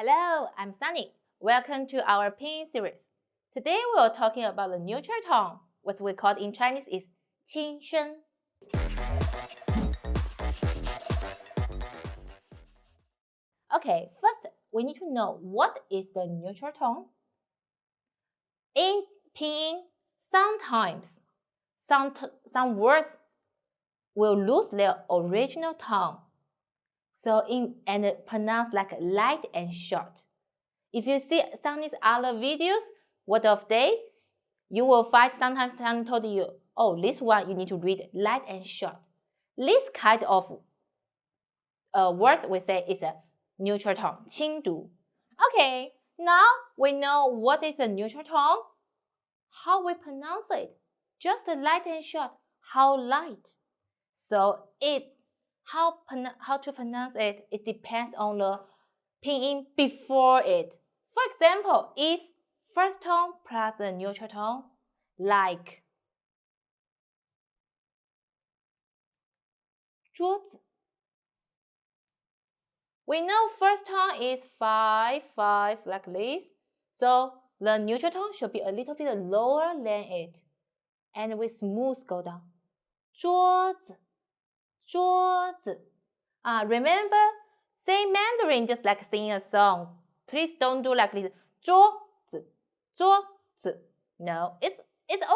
Hello, I'm Sunny. Welcome to our Pinyin series. Today we are talking about the neutral tone. What we call in Chinese is 轻声. Okay, first we need to know what is the neutral tone. In Pinyin, sometimes some words will lose their original tone. And pronounce like light and short. If you see some of these other videos, word of day, you will find sometimes someone told you, oh, this one you need to read light and short. This kind of words we say is a neutral tone, 轻读. Okay, now we know what is a neutral tone. How we pronounce it? Just light and short. How light? So how to pronounce it, it depends on the pinyin before it. For example, if first tone plus a neutral tone, like 桌子. We know first tone is 5, 5 like this. So the neutral tone should be a little bit lower than it. And we smooth go down. 桌子. 桌子. Remember, say Mandarin just like singing a song. Please don't do like this. 桌子, 桌子. No, it's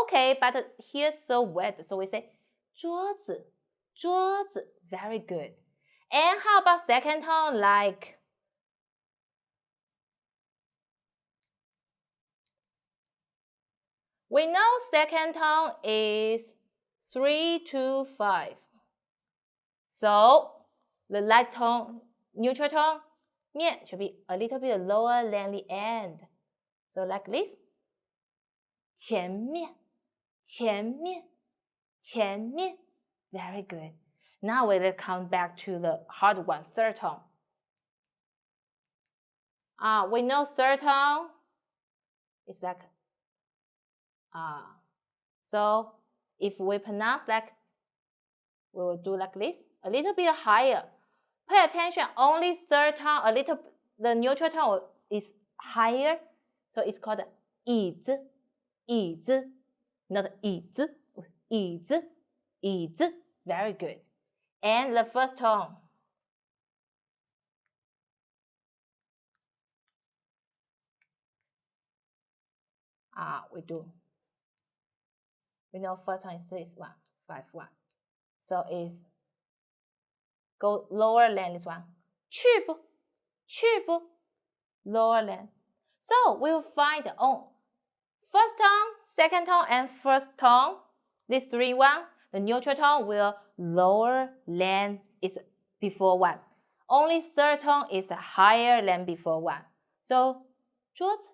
okay, but here so wet, so we say 桌子, 桌子. Very good. And how about second tone like we know second tone is 3 to 5. So the light tone, neutral tone, 面 should be a little bit lower than the end. So like this. 前面, 前面, 前面. Very good. Now we'll come back to the hard one, third tone. We know third tone is like so if we pronounce like, we will do like this, a little bit higher. Pay attention, only third tone, the neutral tone is higher, so it's called 椅子, 椅子, not 椅子, 椅子, 椅子. Very good. And the first tone. We know first tone is this one, 5, 1. So it's go lower than this one. 去不, 去不, lower than. So we will find first tone, second tone, and first tone. These three one, the neutral tone will lower than its before one. Only third tone is higher than before one. So 桌子,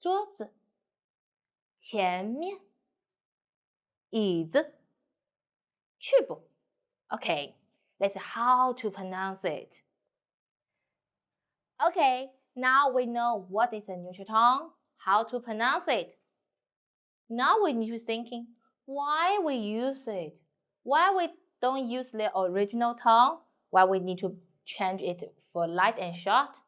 桌子, 前面, 椅子, 去不. Okay, let's see how to pronounce it. Okay, now we know what is a neutral tone, how to pronounce it. Now we need to thinking why we use it. Why we don't use the original tone? Why we need to change it for light and short?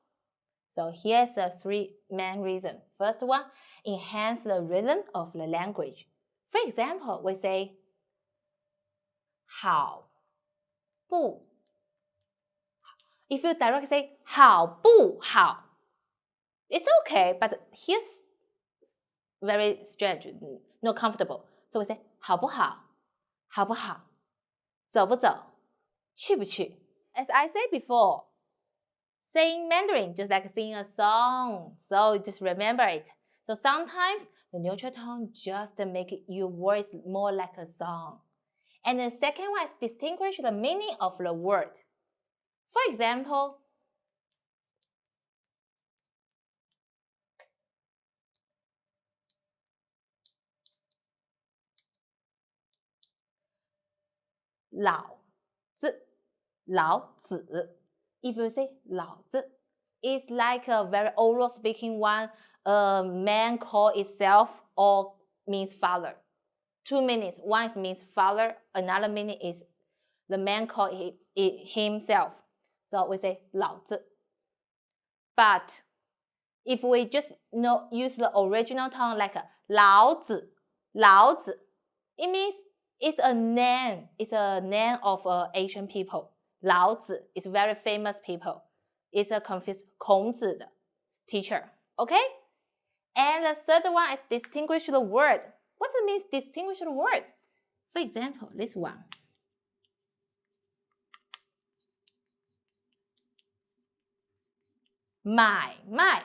So here's the three main reasons. First one, enhance the rhythm of the language. For example, we say 好不. If you directly say 好不好, it's okay, but here's very strange, not comfortable. So we say 好不好, 好不好, 走不走, 去不去. As I said before, saying Mandarin just like singing a song. So just remember it. So sometimes the neutral tone just make your voice more like a song. And the second one is distinguish the meaning of the word. For example, 老子, 老子. If you say 老子, it's like a very oral speaking one. A man call itself or means father. Two meanings. One means father. Another meaning is the man call himself. So we say 老子. But if we just use the original tone like 老子, it means it's a name. It's a name of Asian people. 老子 is very famous people. It's a Kong Zi teacher. Okay? And the third one is distinguished word. What does it mean distinguished word? For example, this one. 买卖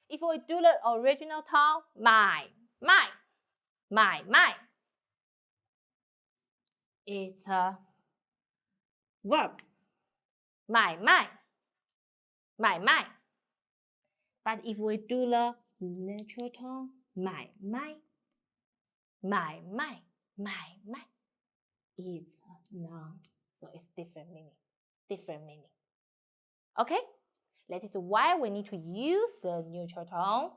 If we do the original tone, 买卖 it's a verb. 买卖 But if we do the natural tone, 买卖 it's a noun. So it's different meaning. Okay? That is why we need to use the neutral tone.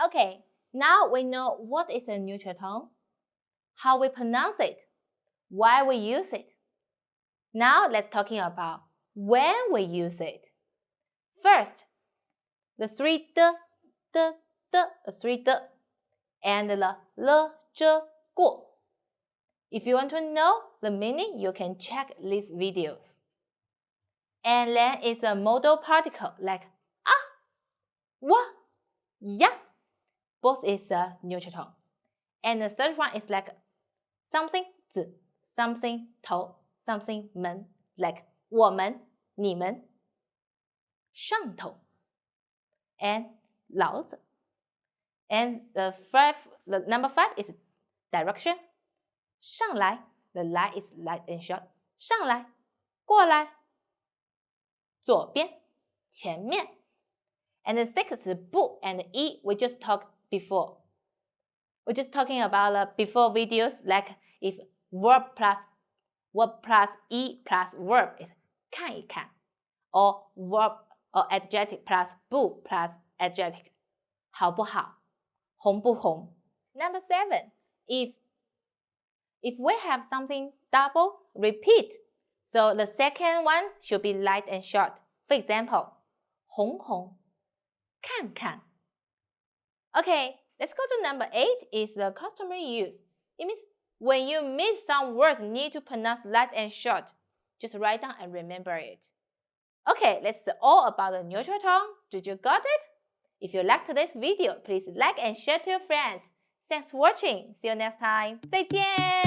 Okay, now we know what is a neutral tone, how we pronounce it, why we use it. Now let's talking about when we use it. First, the three the three the, and the le, zhe, guo. If you want to know the meaning, you can check these videos. And then it's a modal particle like wa, ya. Both is a neutral tone. And the third one is like something zi, something tou, something men, like 我们, 你们, 上头, and 老子. And the number 5 is direction. 上来, the line is light and short. 上来, 过来, 左边, 前面. And the 6th is bu and e, we just talked before. We're just talking about the before videos, like if verb plus e plus verb is 看一看, or verb or adjective plus bu plus adjective, 好不好, 红不红. Number 7, if we have something double, repeat. So the second one should be light and short. For example, 红红, 看看. Okay, let's go to number 8 is the customary use. It means when you miss some words need to pronounce light and short, just write down and remember it. Okay, that's all about the neutral tone. Did you got it? If you liked today's video, please like and share to your friends. Thanks for watching. See you next time. 再见!